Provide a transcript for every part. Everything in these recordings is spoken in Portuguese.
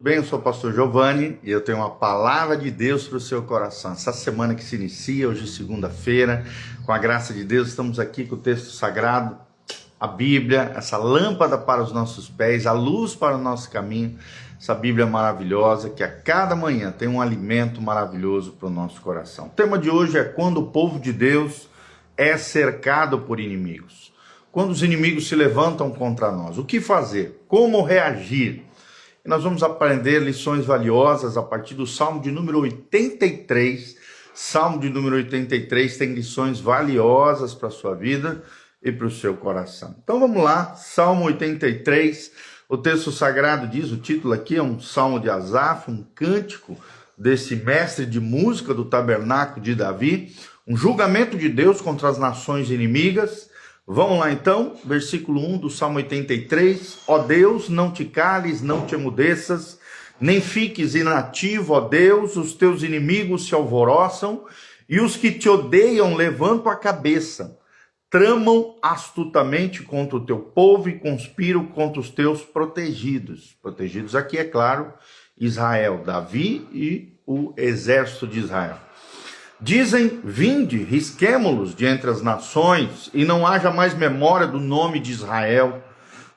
Bem, eu sou o pastor Giovanni e eu tenho uma palavra de Deus para o seu coração. Essa semana que se inicia, hoje segunda-feira, com a graça de Deus, estamos aqui com o texto sagrado, a Bíblia, essa lâmpada para os nossos pés, a luz para o nosso caminho, essa Bíblia maravilhosa que a cada manhã tem um alimento maravilhoso para o nosso coração. O tema de hoje é quando o povo de Deus é cercado por inimigos. Quando os inimigos se levantam contra nós, o que fazer? Como reagir? E nós vamos aprender lições valiosas a partir do Salmo de número 83. Salmo de número 83 tem lições valiosas para a sua vida e para o seu coração. Então vamos lá, Salmo 83, o texto sagrado diz, o título aqui é um Salmo de Asaf, um cântico desse mestre de música do tabernáculo de Davi, um julgamento de Deus contra as nações inimigas. Vamos lá então, versículo 1 do Salmo 83. Ó Deus, não te cales, não te emudeças, nem fiques inativo, ó Deus, os teus inimigos se alvoroçam, e os que te odeiam levantam a cabeça, tramam astutamente contra o teu povo e conspiram contra os teus protegidos. Protegidos aqui, é claro, Israel, Davi e o exército de Israel. Dizem, vinde, risquemo-los de entre as nações, e não haja mais memória do nome de Israel,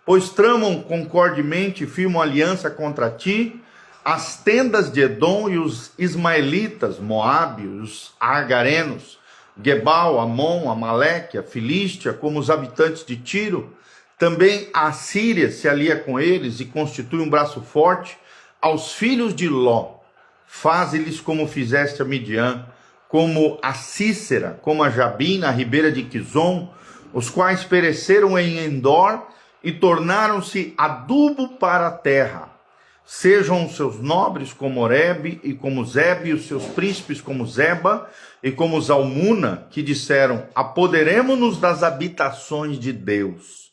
pois tramam concordemente e firmam aliança contra ti, as tendas de Edom e os ismaelitas, Moabe, os agarenos, Gebal, Amon, Amaleque, a Filístia, como os habitantes de Tiro. Também a Síria se alia com eles e constitui um braço forte. Aos filhos de Ló, faze-lhes como fizeste a Midian, como a Cícera, como a Jabim, na ribeira de Quizon, os quais pereceram em Endor e tornaram-se adubo para a terra. Sejam os seus nobres como Oreb e como Zebe, e os seus príncipes como Zeba e como Zalmuna, que disseram, apoderemo-nos das habitações de Deus.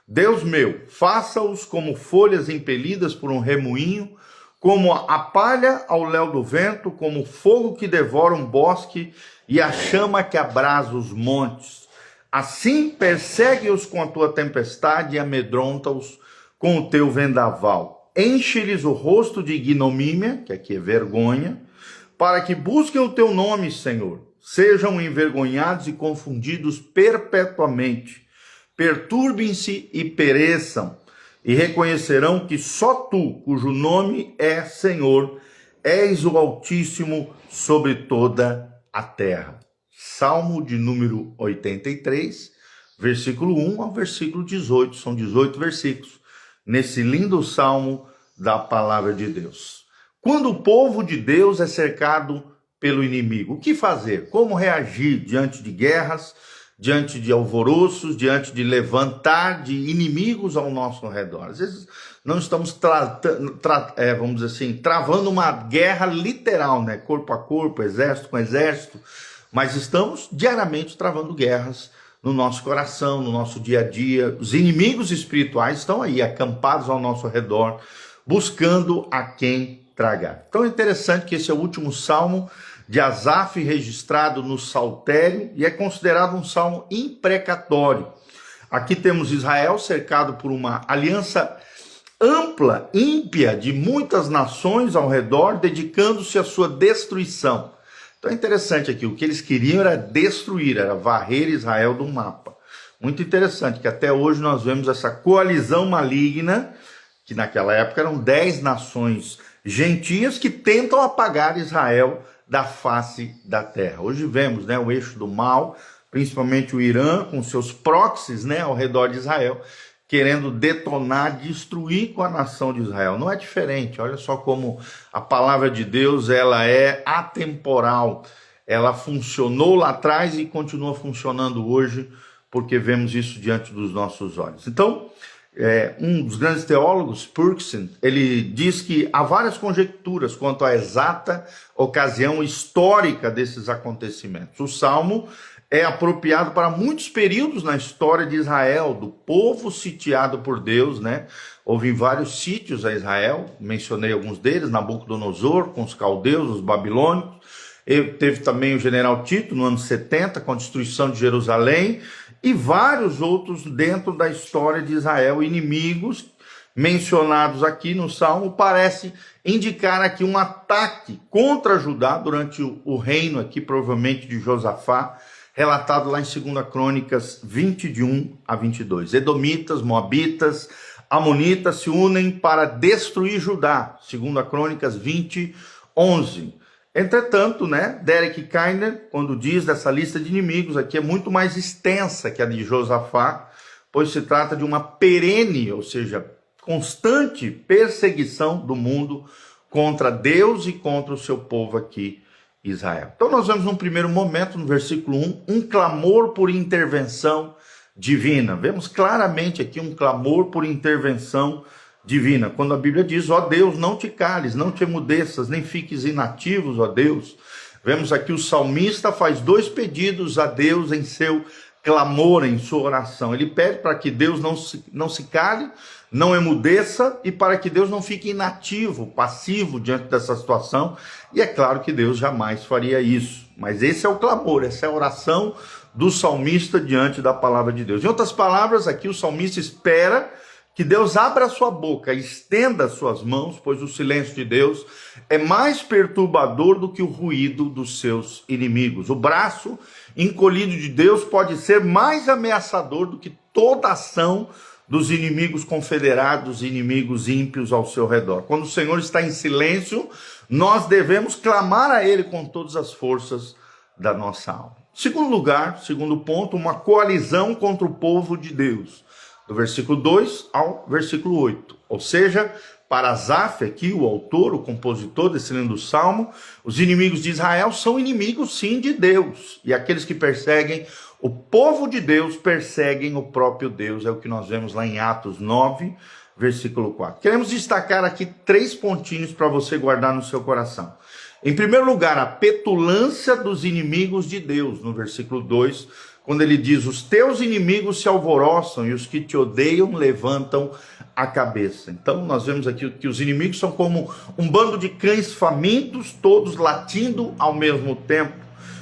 Deus meu, faça-os como folhas impelidas por um remoinho, como a palha ao léu do vento, como o fogo que devora um bosque e a chama que abrasa os montes. Assim persegue-os com a tua tempestade e amedronta-os com o teu vendaval. Enche-lhes o rosto de ignomínia, que aqui é vergonha, para que busquem o teu nome, Senhor. Sejam envergonhados e confundidos perpetuamente. Perturbem-se e pereçam. E reconhecerão que só tu, cujo nome é Senhor, és o Altíssimo sobre toda a terra. Salmo de número 83, versículo 1 ao versículo 18. São 18 versículos nesse lindo salmo da palavra de Deus. Quando o povo de Deus é cercado pelo inimigo, o que fazer? Como reagir diante de guerras, diante de alvoroços, diante de levantar de inimigos ao nosso redor? Às vezes não estamos vamos dizer assim, travando uma guerra literal, né? Corpo a corpo, exército com exército, mas estamos diariamente travando guerras no nosso coração, no nosso dia a dia. Os inimigos espirituais estão aí, acampados ao nosso redor, buscando a quem tragar. Então é interessante que esse é o último salmo de Asaf registrado no Saltério e é considerado um salmo imprecatório. Aqui temos Israel cercado por uma aliança ampla, ímpia, de muitas nações ao redor, dedicando-se à sua destruição. Então é interessante aqui, o que eles queriam era destruir, era varrer Israel do mapa. Muito interessante que até hoje nós vemos essa coalizão maligna, que naquela época eram 10 nações gentias que tentam apagar Israel da face da terra. Hoje vemos, né, o eixo do mal, principalmente o Irã, com seus proxies, né, ao redor de Israel, querendo detonar, destruir com a nação de Israel. Não é diferente, olha só como a palavra de Deus ela é atemporal. Ela funcionou lá atrás e continua funcionando hoje, porque vemos isso diante dos nossos olhos. Então, um dos grandes teólogos, Purkson, ele diz que há várias conjecturas quanto à exata ocasião histórica desses acontecimentos. O Salmo é apropriado para muitos períodos na história de Israel, do povo sitiado por Deus, né? Houve vários sítios a Israel, mencionei alguns deles, Nabucodonosor, com os caldeus, os babilônicos. Teve também o general Tito, no ano 70, com a destruição de Jerusalém, e vários outros dentro da história de Israel, inimigos mencionados aqui no Salmo parece indicar aqui um ataque contra Judá durante o reino aqui, provavelmente de Josafá, relatado lá em 2 Crônicas 20, de 1 a 22. Edomitas, Moabitas, Amonitas se unem para destruir Judá, 2 Crônicas 20, 11. Entretanto, Derek Kiner, quando diz dessa lista de inimigos aqui, é muito mais extensa que a de Josafá, pois se trata de uma perene, ou seja, constante perseguição do mundo contra Deus e contra o seu povo aqui, Israel. Então nós vemos num primeiro momento, no versículo 1, um clamor por intervenção divina. Vemos claramente aqui um clamor por intervenção divina, quando a Bíblia diz: ó Deus, não te cales, não te emudeças, nem fiques inativos, ó Deus. Vemos aqui o salmista faz 2 pedidos a Deus em seu clamor, em sua oração. Ele pede para que Deus não se cale, não emudeça, e para que Deus não fique inativo, passivo diante dessa situação. E é claro que Deus jamais faria isso. Mas esse é o clamor, essa é a oração do salmista diante da palavra de Deus. Em outras palavras, aqui o salmista espera que Deus abra a sua boca, estenda as suas mãos, pois o silêncio de Deus é mais perturbador do que o ruído dos seus inimigos. O braço encolhido de Deus pode ser mais ameaçador do que toda ação dos inimigos confederados, inimigos ímpios ao seu redor. Quando o Senhor está em silêncio, nós devemos clamar a Ele com todas as forças da nossa alma. Segundo lugar, segundo ponto, uma coalizão contra o povo de Deus. Do versículo 2 ao versículo 8. Ou seja, para Asaf aqui, o autor, o compositor desse lindo salmo, os inimigos de Israel são inimigos sim de Deus. E aqueles que perseguem o povo de Deus perseguem o próprio Deus. É o que nós vemos lá em Atos 9, versículo 4. Queremos destacar aqui 3 pontinhos para você guardar no seu coração. Em primeiro lugar, a petulância dos inimigos de Deus, no versículo 2, quando ele diz: os teus inimigos se alvoroçam e os que te odeiam levantam a cabeça. Então nós vemos aqui que os inimigos são como um bando de cães famintos, todos latindo ao mesmo tempo.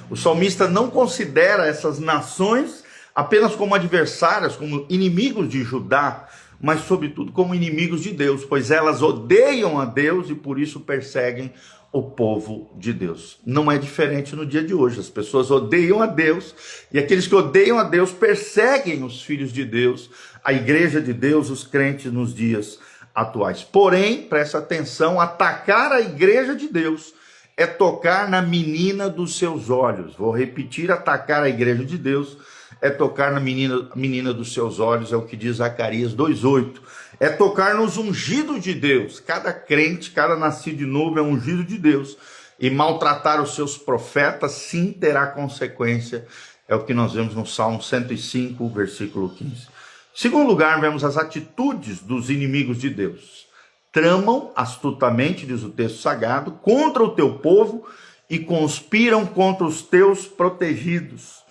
O salmista não considera essas nações apenas como adversárias, como inimigos de Judá, mas sobretudo como inimigos de Deus, pois elas odeiam a Deus e por isso perseguem o povo de Deus. Não é diferente no dia de hoje. As pessoas odeiam a Deus e aqueles que odeiam a Deus perseguem os filhos de Deus, a igreja de Deus, os crentes nos dias atuais. Porém, presta atenção, atacar a igreja de Deus é tocar na menina dos seus olhos. Vou repetir: atacar a igreja de Deus é tocar na menina dos seus olhos, é o que diz Zacarias 2,8. É tocar nos ungidos de Deus. Cada crente, cada nascido de novo é ungido de Deus. E maltratar os seus profetas sim terá consequência. É o que nós vemos no Salmo 105, versículo 15. Em segundo lugar, vemos as atitudes dos inimigos de Deus. Tramam astutamente, diz o texto sagrado, contra o teu povo e conspiram contra os teus protegidos.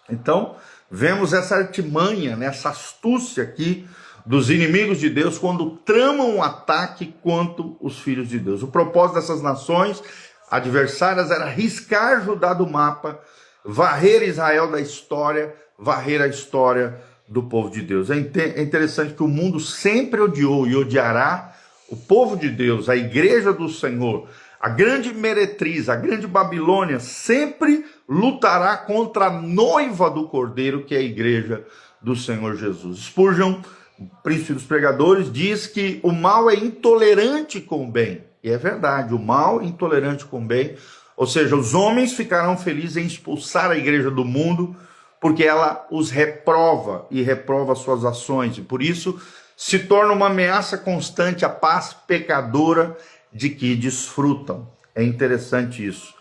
Então, vemos essa artimanha, essa astúcia aqui dos inimigos de Deus quando tramam um ataque contra os filhos de Deus. O propósito dessas nações adversárias era riscar Judá do mapa, varrer Israel da história, varrer a história do povo de Deus. É interessante que o mundo sempre odiou e odiará o povo de Deus, a igreja do Senhor. A grande meretriz, a grande Babilônia, sempre lutará contra a noiva do Cordeiro, que é a igreja do Senhor Jesus. Spurgeon, o príncipe dos pregadores, diz que o mal é intolerante com o bem. E é verdade, o mal é intolerante com o bem. Ou seja, os homens ficarão felizes em expulsar a igreja do mundo, porque ela os reprova e reprova suas ações. E por isso se torna uma ameaça constante à paz pecadora de que desfrutam. É interessante isso.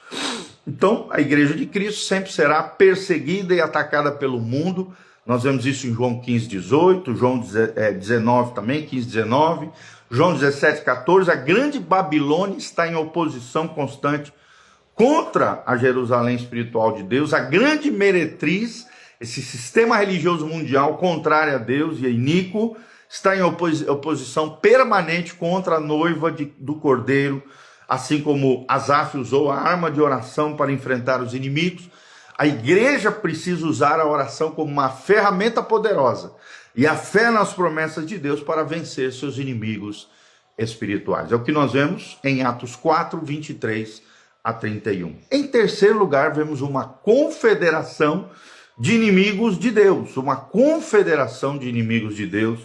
Então, a igreja de Cristo sempre será perseguida e atacada pelo mundo. Nós vemos isso em João 15:18, João 19 também, 15:19, João 17:14. A grande Babilônia está em oposição constante contra a Jerusalém espiritual de Deus. A grande meretriz, esse sistema religioso mundial contrário a Deus e iníquo, está em oposição permanente contra a noiva do Cordeiro, assim como Asaf usou a arma de oração para enfrentar os inimigos. A igreja precisa usar a oração como uma ferramenta poderosa e a fé nas promessas de Deus para vencer seus inimigos espirituais. É o que nós vemos em Atos 4, 23 a 31. Em terceiro lugar, vemos uma confederação de inimigos de Deus. Uma confederação de inimigos de Deus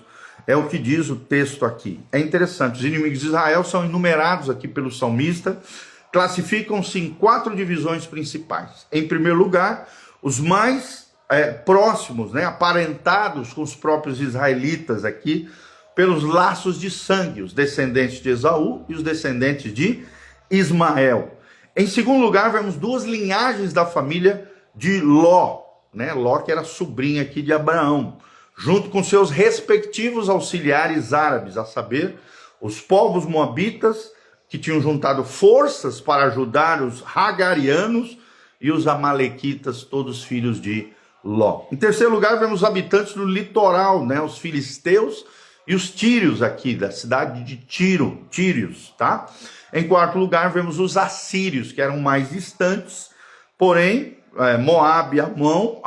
é o que diz o texto aqui. É interessante, os inimigos de Israel são enumerados aqui pelo salmista, classificam-se em 4 divisões principais. Em primeiro lugar, os mais próximos, aparentados com os próprios israelitas aqui, pelos laços de sangue, os descendentes de Esaú e os descendentes de Ismael. Em segundo lugar, vemos 2 linhagens da família de Ló, Ló que era sobrinha aqui de Abraão, junto com seus respectivos auxiliares árabes, a saber, os povos moabitas, que tinham juntado forças para ajudar os hagarianos e os amalequitas, todos filhos de Ló. Em terceiro lugar, vemos os habitantes do litoral, os filisteus e os tírios aqui, da cidade de Tírios, tá? Em quarto lugar, vemos os assírios, que eram mais distantes, porém, Moabe e Amon,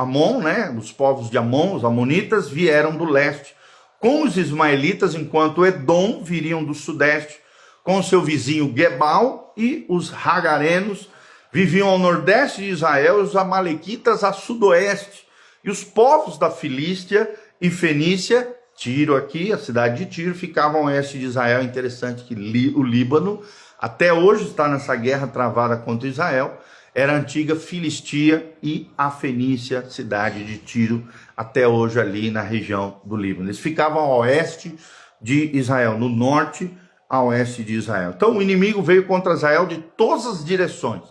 os povos de Amon, os amonitas, vieram do leste com os ismaelitas, enquanto Edom viriam do sudeste com seu vizinho Gebal, e os hagarenos viviam ao nordeste de Israel, e os amalequitas a sudoeste, e os povos da Filístia e Fenícia, Tiro aqui, a cidade de Tiro, ficava ao oeste de Israel. Interessante que o Líbano, até hoje, está nessa guerra travada contra Israel, era a antiga Filistia e a Fenícia, cidade de Tiro, até hoje ali na região do Líbano. Eles ficavam ao oeste de Israel, no norte a oeste de Israel. Então o inimigo veio contra Israel de todas as direções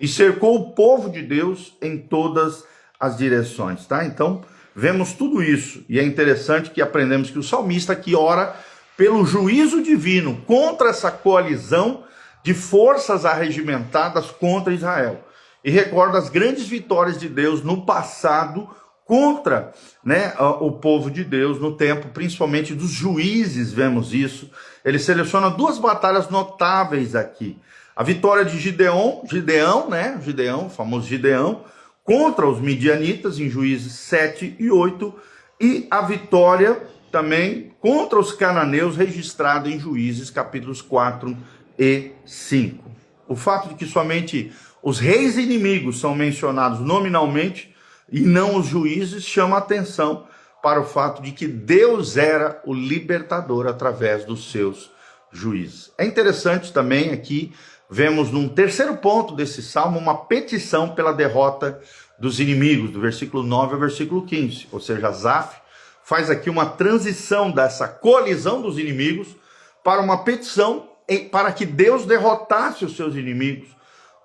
e cercou o povo de Deus em todas as direções, tá? Então vemos tudo isso, e é interessante que aprendemos que o salmista aqui ora pelo juízo divino contra essa coalizão de forças arregimentadas contra Israel. E recorda as grandes vitórias de Deus no passado contra o povo de Deus, no tempo principalmente dos juízes, vemos isso. Ele seleciona 2 batalhas notáveis aqui. A vitória de Gideão, o famoso Gideão, contra os midianitas em Juízes 7 e 8, e a vitória também contra os cananeus, registrada em Juízes capítulos 4 e 5. O fato de que somente os reis inimigos são mencionados nominalmente e não os juízes chama a atenção para o fato de que Deus era o libertador através dos seus juízes. É interessante também aqui, vemos num terceiro ponto desse salmo uma petição pela derrota dos inimigos, do versículo 9 ao versículo 15. Ou seja, Asaf faz aqui uma transição dessa coalizão dos inimigos para uma petição para que Deus derrotasse os seus inimigos,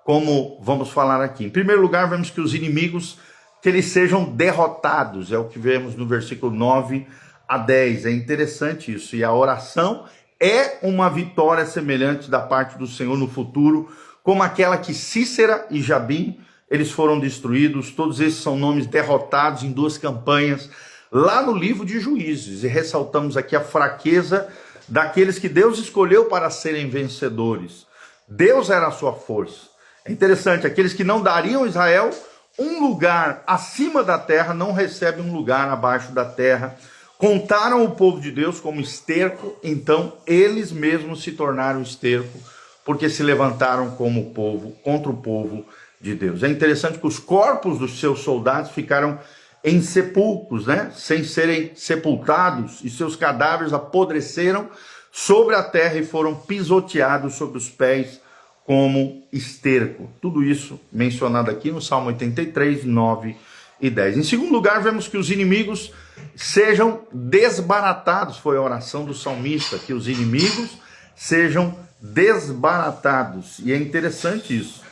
como vamos falar aqui. Em primeiro lugar, vemos que os inimigos, que eles sejam derrotados, é o que vemos no versículo 9 a 10. É interessante isso, e a oração é uma vitória semelhante da parte do Senhor no futuro, como aquela que Sísera e Jabim, eles foram destruídos. Todos esses são nomes derrotados em 2 campanhas, lá no livro de Juízes, e ressaltamos aqui a fraqueza daqueles que Deus escolheu para serem vencedores. Deus era a sua força. É interessante, aqueles que não dariam a Israel um lugar acima da terra, não recebem um lugar abaixo da terra. Contaram o povo de Deus como esterco, então eles mesmos se tornaram esterco, porque se levantaram como povo, contra o povo de Deus. É interessante que os corpos dos seus soldados ficaram em sepulcros, sem serem sepultados, e seus cadáveres apodreceram sobre a terra e foram pisoteados sobre os pés como esterco. Tudo isso mencionado aqui no Salmo 83, 9 e 10. Em segundo lugar, vemos que os inimigos sejam desbaratados. Foi a oração do salmista, que os inimigos sejam desbaratados. E é interessante isso.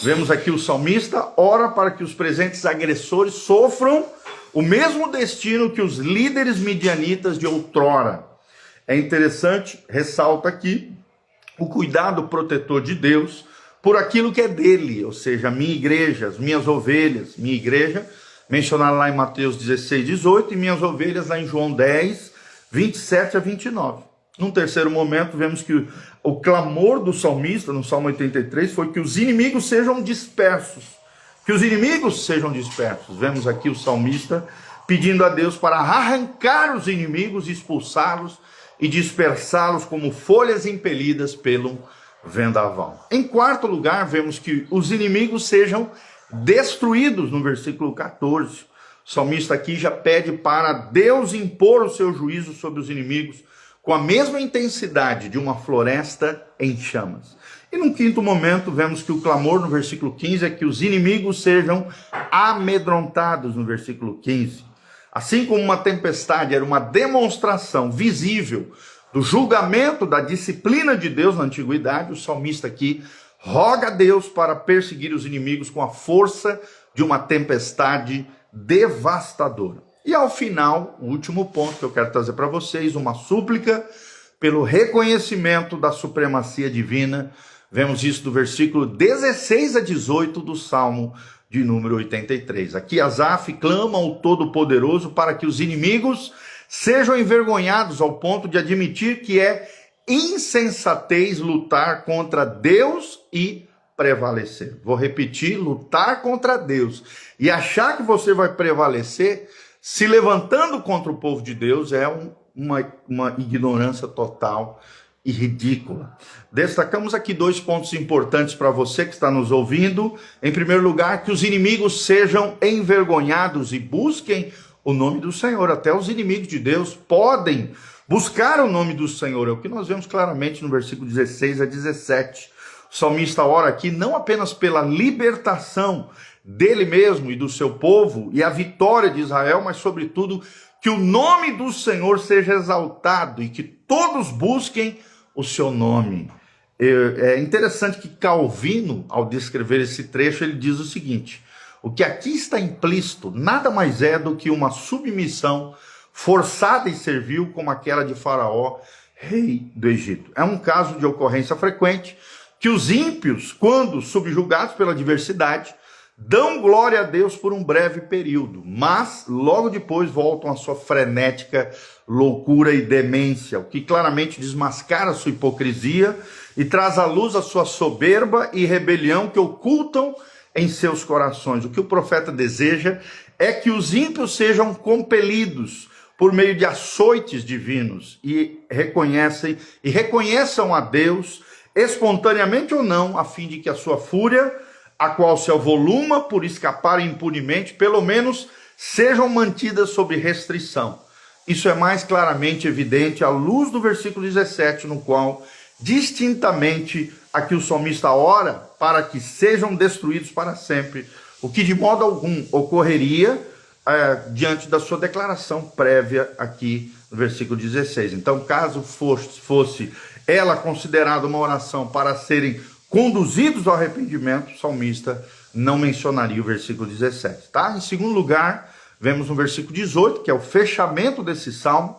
Vemos aqui o salmista ora para que os presentes agressores sofram o mesmo destino que os líderes midianitas de outrora. É interessante, ressalta aqui, o cuidado protetor de Deus por aquilo que é dele, ou seja, a minha igreja, as minhas ovelhas, minha igreja, mencionada lá em Mateus 16, 18, e minhas ovelhas lá em João 10, 27 a 29. Num terceiro momento, vemos que o clamor do salmista, no Salmo 83, foi que os inimigos sejam dispersos. Que os inimigos sejam dispersos. Vemos aqui o salmista pedindo a Deus para arrancar os inimigos, expulsá-los e dispersá-los como folhas impelidas pelo vendaval. Em quarto lugar, vemos que os inimigos sejam destruídos no versículo 14. O salmista aqui já pede para Deus impor o seu juízo sobre os inimigos com a mesma intensidade de uma floresta em chamas. E num quinto momento, vemos que o clamor no versículo 15 é que os inimigos sejam amedrontados no versículo 15. Assim como uma tempestade era uma demonstração visível do julgamento, da disciplina de Deus na antiguidade, o salmista aqui roga a Deus para perseguir os inimigos com a força de uma tempestade devastadora. E ao final, o último ponto que eu quero trazer para vocês, uma súplica pelo reconhecimento da supremacia divina. Vemos isso do versículo 16 a 18 do Salmo de número 83. Aqui Asaf clama ao Todo-Poderoso para que os inimigos sejam envergonhados ao ponto de admitir que é insensatez lutar contra Deus e prevalecer. Vou repetir, lutar contra Deus e achar que você vai prevalecer se levantando contra o povo de Deus é uma ignorância total e ridícula. Destacamos aqui 2 pontos importantes para você que está nos ouvindo. Em primeiro lugar, que os inimigos sejam envergonhados e busquem o nome do Senhor. Até os inimigos de Deus podem buscar o nome do Senhor. É o que nós vemos claramente no versículo 16 a 17. O salmista ora aqui não apenas pela libertação dele mesmo e do seu povo e a vitória de Israel, mas sobretudo que o nome do Senhor seja exaltado e que todos busquem o seu nome. É interessante que Calvino, ao descrever esse trecho, ele diz o seguinte: o que aqui está implícito nada mais é do que uma submissão forçada e servil como aquela de Faraó, rei do Egito. É um caso de ocorrência frequente que os ímpios, quando subjugados pela adversidade, dão glória a Deus por um breve período, mas logo depois voltam à sua frenética loucura e demência, o que claramente desmascara a sua hipocrisia e traz à luz a sua soberba e rebelião que ocultam em seus corações. O que o profeta deseja é que os ímpios sejam compelidos por meio de açoites divinos e reconheçam a Deus espontaneamente ou não, a fim de que a sua fúria, a qual se avoluma por escapar impunemente, pelo menos sejam mantidas sob restrição. Isso é mais claramente evidente à luz do versículo 17, no qual, distintamente, aqui o salmista ora para que sejam destruídos para sempre, o que de modo algum ocorreria diante da sua declaração prévia aqui no versículo 16. Então, caso fosse ela considerada uma oração para serem conduzidos ao arrependimento, o salmista não mencionaria o versículo 17, tá? Em segundo lugar, vemos no versículo 18, que é o fechamento desse salmo,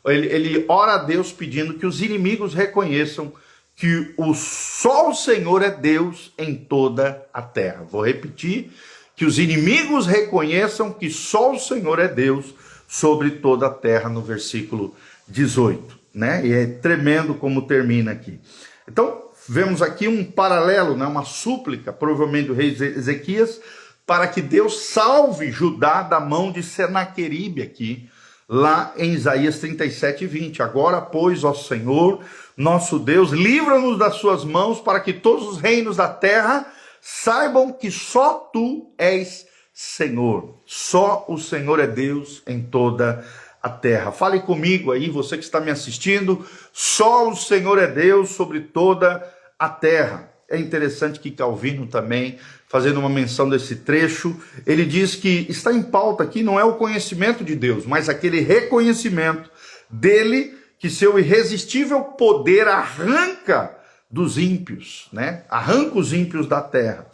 ele ora a Deus pedindo que os inimigos reconheçam que só o Senhor é Deus em toda a terra. Vou repetir, que os inimigos reconheçam que só o Senhor é Deus sobre toda a terra, no versículo 18, né? E é tremendo como termina aqui. Então, vemos aqui um paralelo, né? Uma súplica, provavelmente do rei Ezequias, para que Deus salve Judá da mão de Senaqueribe aqui, lá em Isaías 37:20. Agora, pois, ó Senhor, nosso Deus, livra-nos das suas mãos, para que todos os reinos da terra saibam que só tu és Senhor. Só o Senhor é Deus em toda a terra. Fale comigo aí, você que está me assistindo, só o Senhor é Deus sobre toda a terra. É interessante que Calvino também, fazendo uma menção desse trecho, ele diz que está em pauta aqui não é o conhecimento de Deus, mas aquele reconhecimento dele que seu irresistível poder arranca dos ímpios, né? Arranca os ímpios da terra.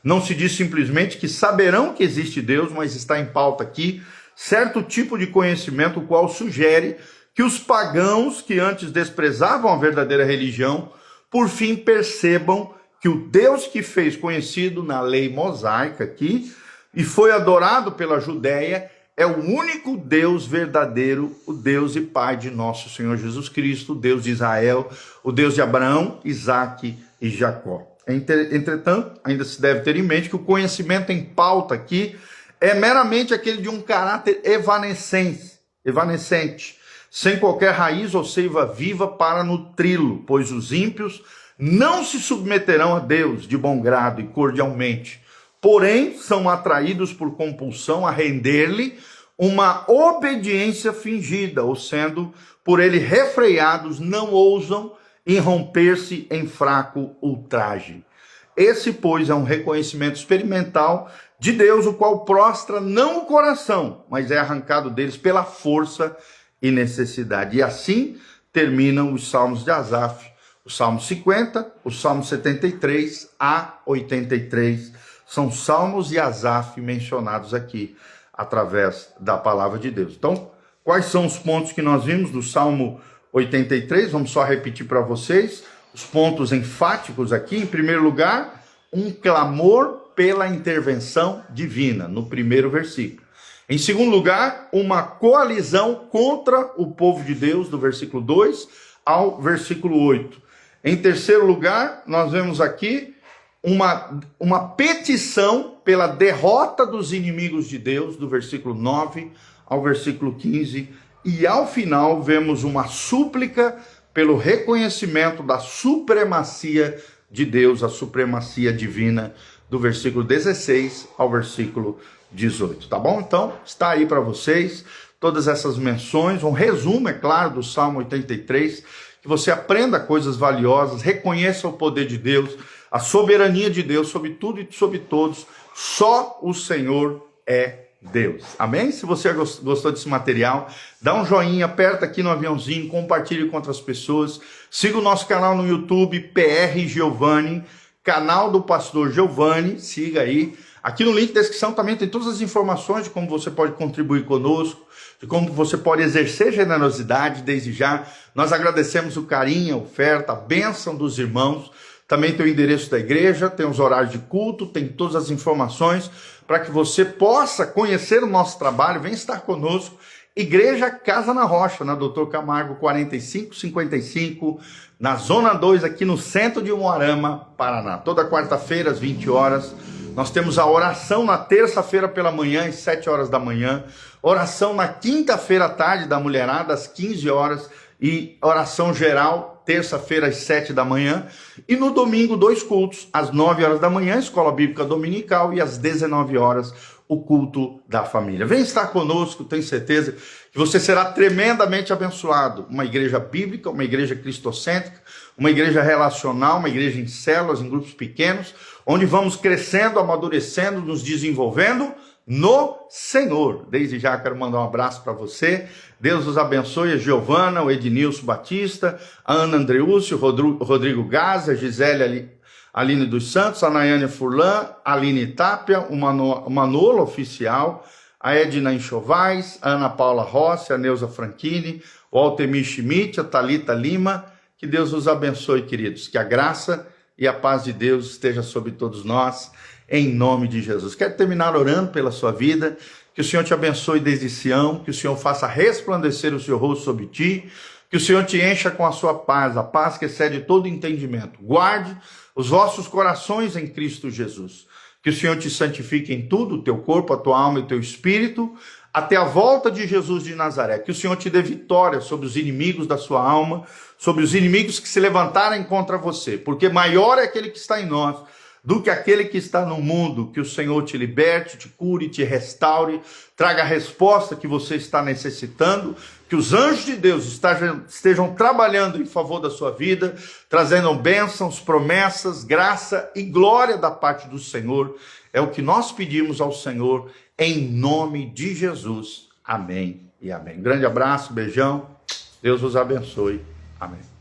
Não se diz simplesmente que saberão que existe Deus, mas está em pauta aqui certo tipo de conhecimento, o qual sugere que os pagãos que antes desprezavam a verdadeira religião, por fim percebam que o Deus que fez conhecido na lei mosaica aqui e foi adorado pela Judéia é o único Deus verdadeiro, o Deus e Pai de nosso Senhor Jesus Cristo, o Deus de Israel, o Deus de Abraão, Isaque e Jacó. Entretanto, ainda se deve ter em mente que o conhecimento em pauta aqui é meramente aquele de um caráter evanescente, sem qualquer raiz ou seiva viva para nutri-lo, pois os ímpios não se submeterão a Deus de bom grado e cordialmente, porém são atraídos por compulsão a render-lhe uma obediência fingida, ou sendo por ele refreados, não ousam irromper-se em fraco ultraje. Esse, pois, é um reconhecimento experimental de Deus, o qual prostra não o coração, mas é arrancado deles pela força e necessidade. E assim terminam os salmos de Asaf, o Salmo 50, o Salmo 73 a 83. São salmos de Asaf mencionados aqui, através da palavra de Deus. Então, quais são os pontos que nós vimos do Salmo 83? Vamos só repetir para vocês os pontos enfáticos aqui. Em primeiro lugar, um clamor pela intervenção divina, no primeiro versículo. Em segundo lugar, uma coalizão contra o povo de Deus, do versículo 2 ao versículo 8. Em terceiro lugar, nós vemos aqui uma petição pela derrota dos inimigos de Deus, do versículo 9 ao versículo 15. E ao final, vemos uma súplica pelo reconhecimento da supremacia de Deus, a supremacia divina, do versículo 16 ao versículo 18, tá bom? Então, está aí para vocês todas essas menções, um resumo, é claro, do Salmo 83, que você aprenda coisas valiosas, reconheça o poder de Deus, a soberania de Deus sobre tudo e sobre todos. Só o Senhor é Deus. Amém? Se você gostou desse material, dá um joinha, aperta aqui no aviãozinho, compartilhe com outras pessoas. Siga o nosso canal no YouTube, PR Giovanni, canal do pastor Giovanni, siga aí. Aqui no link da descrição também tem todas as informações de como você pode contribuir conosco, de como você pode exercer generosidade. Desde já, nós agradecemos o carinho, a oferta, a bênção dos irmãos. Também tem o endereço da igreja, tem os horários de culto, tem todas as informações para que você possa conhecer o nosso trabalho. Vem estar conosco. Igreja Casa na Rocha, na Doutor Camargo 4555, na Zona 2, aqui no centro de Umuarama, Paraná. Toda quarta-feira, às 20 horas, nós temos a oração na terça-feira pela manhã, às 7 horas da manhã. Oração na quinta-feira à tarde da mulherada, às 15 horas. E oração geral, terça-feira, às 7 da manhã. E no domingo, 2 cultos, às 9 horas da manhã, Escola Bíblica Dominical, e às 19 horas, o culto da família. Vem estar conosco, tenho certeza que você será tremendamente abençoado. Uma igreja bíblica, uma igreja cristocêntrica, uma igreja relacional, uma igreja em células, em grupos pequenos, onde vamos crescendo, amadurecendo, nos desenvolvendo no Senhor. Desde já quero mandar um abraço para você. Deus os abençoe, a Giovana, o Ednilson Batista, a Ana Andreucci, o Rodrigo Gaza, a Gisele Aline dos Santos, a Nayane Furlan, a Aline Tapia, o Manolo Oficial, a Edna Enxovais, a Ana Paula Rossi, a Neuza Franchini, o Altemir Schmidt, a Thalita Lima. Que Deus os abençoe, queridos. Que a graça e a paz de Deus esteja sobre todos nós, em nome de Jesus. Quero terminar orando pela sua vida. Que o Senhor te abençoe desde Sião, que o Senhor faça resplandecer o seu rosto sobre ti, que o Senhor te encha com a sua paz, a paz que excede todo entendimento. Guarde os vossos corações em Cristo Jesus. Que o Senhor te santifique em tudo, o teu corpo, a tua alma e o teu espírito, até a volta de Jesus de Nazaré. Que o Senhor te dê vitória sobre os inimigos da sua alma, sobre os inimigos que se levantarem contra você, porque maior é aquele que está em nós do que aquele que está no mundo. Que o Senhor te liberte, te cure, te restaure, traga a resposta que você está necessitando, que os anjos de Deus estejam trabalhando em favor da sua vida, trazendo bênçãos, promessas, graça e glória da parte do Senhor. É o que nós pedimos ao Senhor, em nome de Jesus. Amém e amém. Grande abraço, beijão, Deus os abençoe. Amém.